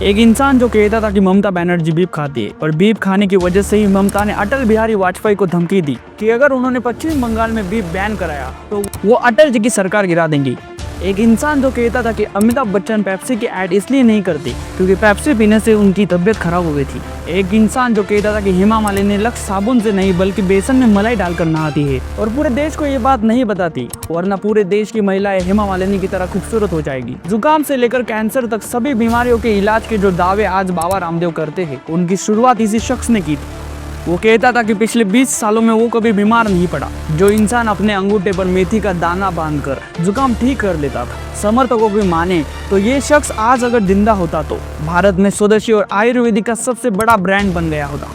एक इंसान जो कहता था कि ममता बनर्जी बीफ खाती है और बीफ खाने की वजह से ही ममता ने अटल बिहारी वाजपेयी को धमकी दी कि अगर उन्होंने पश्चिम बंगाल में बीफ बैन कराया तो वो अटल जी की सरकार गिरा देंगी। एक इंसान जो कहता था कि अमिताभ बच्चन पेप्सी की ऐड इसलिए नहीं करती क्योंकि पेप्सी पीने से उनकी तबीयत खराब हो गई थी। एक इंसान जो कहता था कि हेमा मालिनी लक्स साबुन से नहीं बल्कि बेसन में मलाई डालकर नहाती है और पूरे देश को ये बात नहीं बताती, वरना पूरे देश की महिलाएं हेमा मालिनी की तरह खूबसूरत हो जाएगी। जुकाम से लेकर कैंसर तक सभी बीमारियों के इलाज के जो दावे आज बाबा रामदेव करते हैं, उनकी शुरुआत इसी शख्स ने की थी। वो कहता था कि पिछले 20 सालों में वो कभी बीमार नहीं पड़ा। जो इंसान अपने अंगूठे पर मेथी का दाना बांधकर जुकाम ठीक कर लेता था, समर्थकों की माने तो ये शख्स आज अगर जिंदा होता तो भारत में स्वदेशी और आयुर्वेदिक का सबसे बड़ा ब्रांड बन गया होता,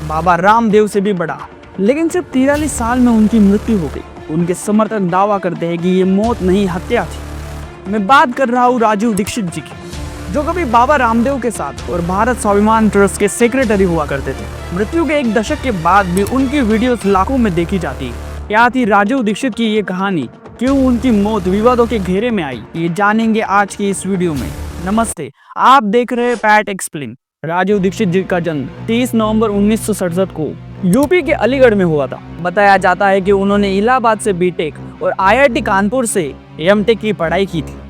बाबा रामदेव से भी बड़ा। लेकिन सिर्फ 43 साल में उनकी मृत्यु हो गई। उनके समर्थक दावा करते हैं कि ये मौत नहीं, हत्या थी। मैं बात कर रहा हूँ राजीव दीक्षित जी की, जो कभी बाबा रामदेव के साथ और भारत स्वाभिमान ट्रस्ट के सेक्रेटरी हुआ करते थे। मृत्यु के 1 दशक के बाद भी उनकी वीडियोस लाखों में देखी जाती है। क्या थी राजीव दीक्षित की ये कहानी, क्यों उनकी मौत विवादों के घेरे में आई, ये जानेंगे आज की इस वीडियो में। नमस्ते, आप देख रहे हैं पैट एक्सप्लेन। राजीव दीक्षित जी का जन्म 30 नवंबर 1967 को यूपी के अलीगढ़ में हुआ था। बताया जाता है कि उन्होंने इलाहाबाद से बीटेक और आईआईटी कानपुर से एमटेक की पढ़ाई की थी।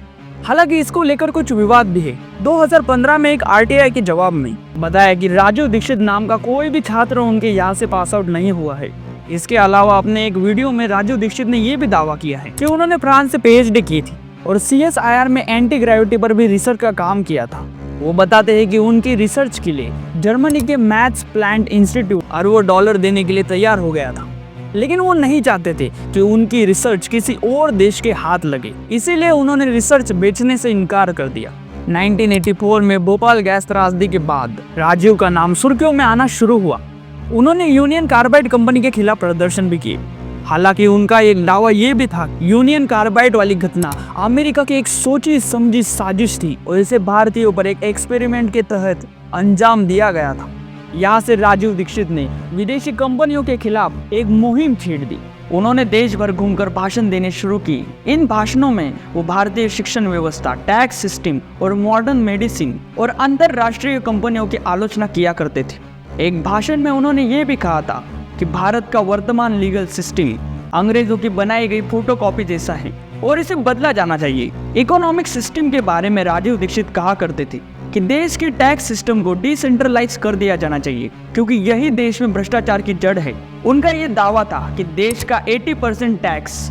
हालांकि इसको लेकर कुछ विवाद भी है। 2015 में एक आरटीआई के जवाब में बताया कि राजीव दीक्षित नाम का कोई भी छात्र उनके यहाँ से पास आउट नहीं हुआ है। इसके अलावा अपने एक वीडियो में राजीव दीक्षित ने यह भी दावा किया है कि उन्होंने फ्रांस से पीएचडी की थी और सीएसआईआर में एंटी ग्रेविटी पर भी रिसर्च का काम किया था। वो बताते हैं कि उनकी रिसर्च के लिए जर्मनी के मैथ्स प्लांट इंस्टीट्यूट अरबों डॉलर देने के लिए तैयार हो गया था, लेकिन वो नहीं चाहते थे कि उनकी रिसर्च किसी और देश के हाथ लगे, इसीलिए उन्होंने रिसर्च बेचने से इनकार कर दिया। 1984 में भोपाल गैस त्रासदी के बाद राजीव का नाम सुर्खियों में आना शुरू हुआ। उन्होंने यूनियन कार्बाइड कंपनी के खिलाफ प्रदर्शन भी किए। हालांकि उनका एक दावा ये भी था यूनियन कार्बाइड वाली घटना अमेरिका की एक सोची समझी साजिश थी और इसे भारतीयों पर एक एक्सपेरिमेंट के तहत अंजाम दिया गया था। यहाँ से राजीव दीक्षित ने विदेशी कंपनियों के खिलाफ एक मुहिम छेड़ दी। उन्होंने देश भर घूमकर भाषण देने शुरू की। इन भाषणों में वो भारतीय शिक्षण व्यवस्था, टैक्स सिस्टम और मॉडर्न मेडिसिन और अंतरराष्ट्रीय कंपनियों की आलोचना किया करते थे। एक भाषण में उन्होंने ये भी कहा था कि भारत का वर्तमान लीगल सिस्टम अंग्रेजों की बनाई गई फोटोकॉपी जैसा है और इसे बदला जाना चाहिए। इकोनॉमिक सिस्टम के बारे में राजीव दीक्षित कहा करते थे कि देश के टैक्स सिस्टम को डिसेंट्रलाइज कर दिया जाना चाहिए क्योंकि यही देश में भ्रष्टाचार की जड़ है। उनका ये दावा था कि देश का 80% टैक्स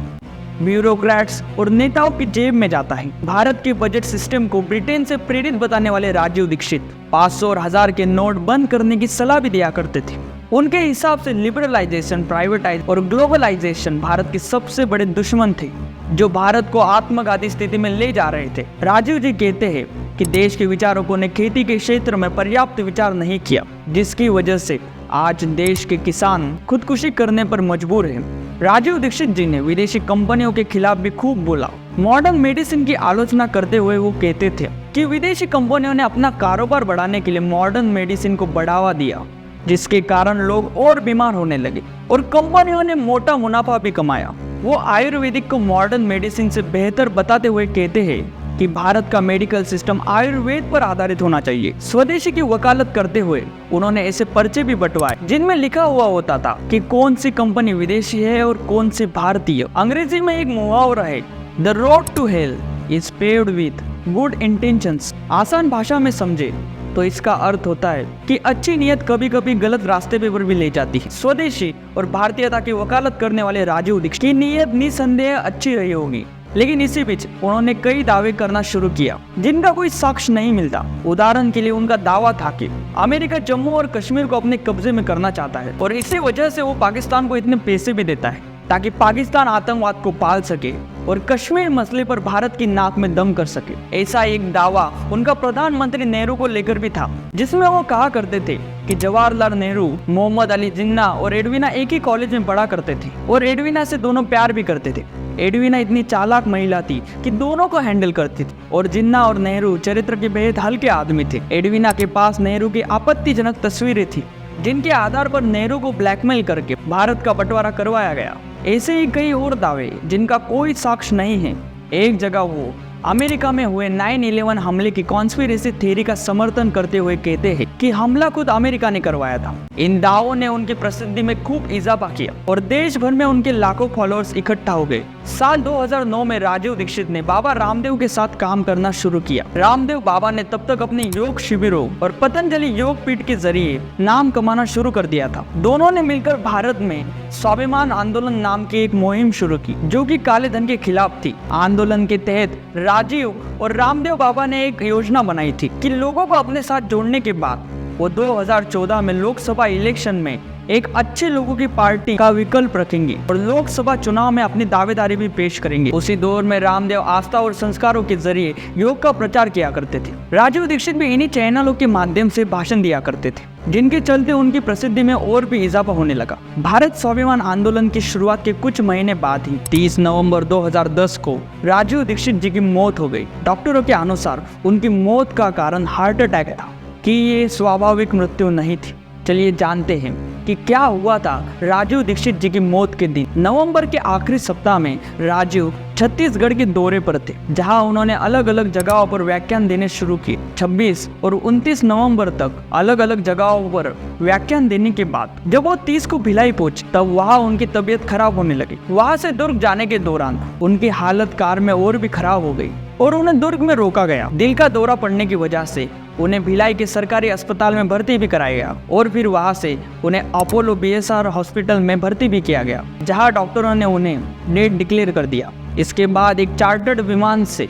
ब्यूरोक्रेट्स और नेताओं की जेब में जाता है। भारत के बजट सिस्टम को ब्रिटेन से प्रेरित बताने वाले राजीव दीक्षित 500 और 1000 के नोट बंद करने की सलाह भी दिया करते थे। उनके हिसाब से लिबरलाइजेशन, प्राइवेटाइज और ग्लोबलाइजेशन भारत के सबसे बड़े दुश्मन थे जो भारत को आत्मघाती स्थिति में ले जा रहे थे। राजीव जी कहते हैं कि देश के विचारकों ने खेती के क्षेत्र में पर्याप्त विचार नहीं किया, जिसकी वजह से आज देश के किसान खुदकुशी करने पर मजबूर हैं। राजीव दीक्षित जी ने विदेशी कंपनियों के खिलाफ भी खूब बोला। मॉडर्न मेडिसिन की आलोचना करते हुए वो कहते थे कि विदेशी कंपनियों ने अपना कारोबार बढ़ाने के लिए मॉडर्न मेडिसिन को बढ़ावा दिया, जिसके कारण लोग और बीमार होने लगे और कंपनियों ने मोटा मुनाफा भी कमाया। वो आयुर्वेदिक को मॉडर्न मेडिसिन से बेहतर बताते हुए कहते हैं कि भारत का मेडिकल सिस्टम आयुर्वेद पर आधारित होना चाहिए। स्वदेशी की वकालत करते हुए उन्होंने ऐसे पर्चे भी बंटवाए जिनमें लिखा हुआ होता था कि कौन सी कंपनी विदेशी है और कौन सी भारतीय। अंग्रेजी में एक मुहावरा है, the road to hell is paved with good intentions. आसान भाषा में समझे तो इसका अर्थ होता है कि अच्छी नीयत कभी कभी गलत रास्ते पर भी ले जाती है। स्वदेशी और भारतीयता की वकालत करने वाले राजीव दीक्षित की नीयत निसंदेह अच्छी रही होगी, लेकिन इसी बीच उन्होंने कई दावे करना शुरू किया जिनका कोई साक्ष्य नहीं मिलता। उदाहरण के लिए उनका दावा था कि अमेरिका जम्मू और कश्मीर को अपने कब्जे में करना चाहता है और इसी वजह से वो पाकिस्तान को इतने पैसे भी देता है ताकि पाकिस्तान आतंकवाद को पाल सके और कश्मीर मसले पर भारत की नाक में दम कर सके। ऐसा एक दावा उनका प्रधानमंत्री नेहरू को लेकर भी था, जिसमें वो कहा करते थे कि जवाहरलाल नेहरू, मोहम्मद अली जिन्ना और एडवीना एक ही कॉलेज में पढ़ा करते थे और एडवीना से दोनों प्यार भी करते थे। एडवीना इतनी चालाक महिला थी कि दोनों को हैंडल करती थी और जिन्ना और नेहरू चरित्र के बेहद हल्के आदमी थे। एडवीना के पास नेहरू की आपत्तिजनक तस्वीरें थी जिनके आधार पर नेहरू को ब्लैकमेल करके भारत का बंटवारा करवाया गया। ऐसे ही कई और दावे जिनका कोई साक्ष्य नहीं है। एक जगह वो अमेरिका में हुए 9/11 हमले की कॉन्स्पिरेसी थ्योरी का समर्थन करते हुए कहते हैं कि हमला खुद अमेरिका ने करवाया था। इन दावों ने उनकी प्रसिद्धि में खूब इजाफा किया और देश भर में उनके लाखों फॉलोअर्स इकट्ठा हो गए। साल 2009 में राजीव दीक्षित ने बाबा रामदेव के साथ काम करना शुरू किया। रामदेव बाबा ने तब तक अपने योग शिविरों और पतंजलि योग पीठ के जरिए नाम कमाना शुरू कर दिया था। दोनों ने मिलकर भारत में स्वाभिमान आंदोलन नाम की एक मुहिम शुरू की, जो कि काले धन के खिलाफ थी। आंदोलन के तहत राजीव और रामदेव बाबा ने एक योजना बनाई थी कि लोगों को अपने साथ जोड़ने के बाद वो 2014 में लोकसभा इलेक्शन में एक अच्छे लोगों की पार्टी का विकल्प रखेंगे और लोकसभा चुनाव में अपनी दावेदारी भी पेश करेंगे। उसी दौर में रामदेव आस्था और संस्कारों के जरिए योग का प्रचार किया करते थे। राजीव दीक्षित भी इन्हीं चैनलों के माध्यम से भाषण दिया करते थे, जिनके चलते उनकी प्रसिद्धि में और भी इजाफा होने लगा। भारत स्वाभिमान आंदोलन की शुरुआत के कुछ महीने बाद ही 30 नवंबर 2010 को राजीव दीक्षित जी की मौत हो गई। डॉक्टरों के अनुसार उनकी मौत का कारण हार्ट अटैक था कि ये स्वाभाविक मृत्यु नहीं थी। चलिए जानते हैं कि क्या हुआ था राजीव दीक्षित जी की मौत के दिन। नवंबर के आखिरी सप्ताह में राजीव छत्तीसगढ़ के दौरे पर थे, जहां उन्होंने अलग अलग जगहों पर व्याख्यान देने शुरू किए। 26 और 29 नवंबर तक अलग अलग जगहों पर व्याख्यान देने के बाद जब वो 30 को भिलाई पहुंचे, तब वहां उनकी तबीयत खराब होने लगी। वहां से दुर्ग जाने के दौरान उनकी हालत कार में और भी खराब हो गई और उन्हें दुर्ग में रोका गया। दिल का दौरा पड़ने की वजह से उन्हें भिलाई के सरकारी अस्पताल में भर्ती भी कराया गया और फिर वहां से उन्हें अपोलो BSR हॉस्पिटल में भर्ती भी किया गया, जहां डॉक्टरों ने उन्हें डेट डिक्लेयर कर दिया। इसके बाद एक चार्टर्ड विमान से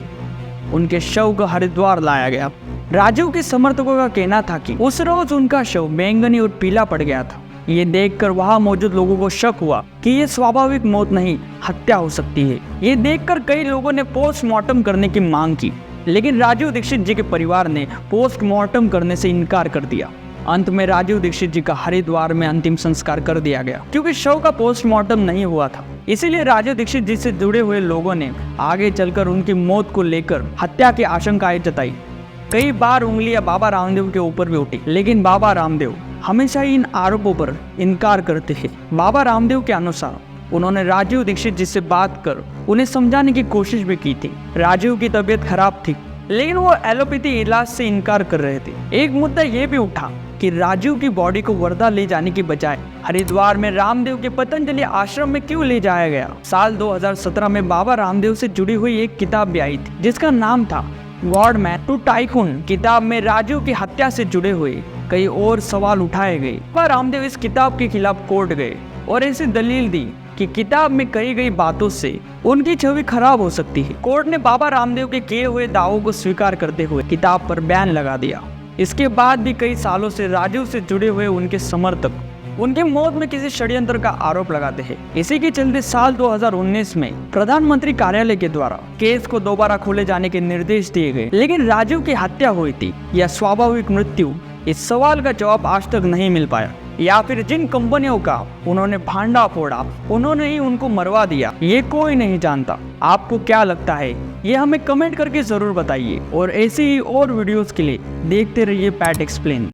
उनके शव को हरिद्वार लाया गया। राजीव के समर्थकों का कहना था कि उस रोज उनका शव बैंगनी और पीला पड़ गया था। ये देखकर वहां मौजूद लोगों को शक हुआ कि ये स्वाभाविक मौत नहीं, हत्या हो सकती है। ये देखकर कई लोगों ने पोस्टमार्टम करने की मांग की, लेकिन राजीव दीक्षित जी के परिवार ने पोस्टमार्टम करने से इनकार कर दिया। अंत में राजीव दीक्षित जी का हरिद्वार में अंतिम संस्कार कर दिया गया, क्योंकि शव का पोस्टमार्टम नहीं हुआ था। इसीलिए राजीव दीक्षित जी से जुड़े हुए लोगों ने आगे चलकर उनकी मौत को लेकर हत्या की आशंकाएं जताई। कई बार उंगलियां बाबा रामदेव के ऊपर भी उठी, लेकिन बाबा रामदेव हमेशा ही इन आरोपों पर इनकार करते हैं। बाबा रामदेव के अनुसार उन्होंने राजीव दीक्षित जी से बात कर उन्हें समझाने की कोशिश भी की थी। राजीव की तबीयत खराब थी, लेकिन वो एलोपैथी इलाज से इनकार कर रहे थे। एक मुद्दा ये भी उठा कि राजीव की बॉडी को वर्धा ले जाने की बजाय हरिद्वार में रामदेव के पतंजलि आश्रम में क्यों ले जाया गया। साल 2017 में बाबा रामदेव से जुड़ी हुई एक किताब भी आई थी, जिसका नाम था गॉड मैन टू टाइकून। किताब में राजीव की हत्या से जुड़े हुए कई और सवाल उठाए गए, पर रामदेव इस किताब के खिलाफ कोर्ट गए और ऐसी दलील दी कि किताब में कही गई बातों से उनकी छवि खराब हो सकती है। कोर्ट ने बाबा रामदेव के किए हुए दावों को स्वीकार करते हुए किताब पर बैन लगा दिया। इसके बाद भी कई सालों से राजीव से जुड़े हुए उनके समर्थक उनकी मौत में किसी षड्यंत्र का आरोप लगाते हैं। इसी के चलते साल 2019 में प्रधानमंत्री कार्यालय के द्वारा केस को दोबारा खोले जाने के निर्देश दिए गए, लेकिन राजीव की हत्या हुई थी या स्वाभाविक मृत्यु, इस सवाल का जवाब आज तक नहीं मिल पाया। या फिर जिन कंपनियों का उन्होंने भांडा फोड़ा उन्होंने ही उनको मरवा दिया, ये कोई नहीं जानता। आपको क्या लगता है, ये हमें कमेंट करके जरूर बताइए और ऐसे ही और वीडियोस के लिए देखते रहिए पैट एक्सप्लेन।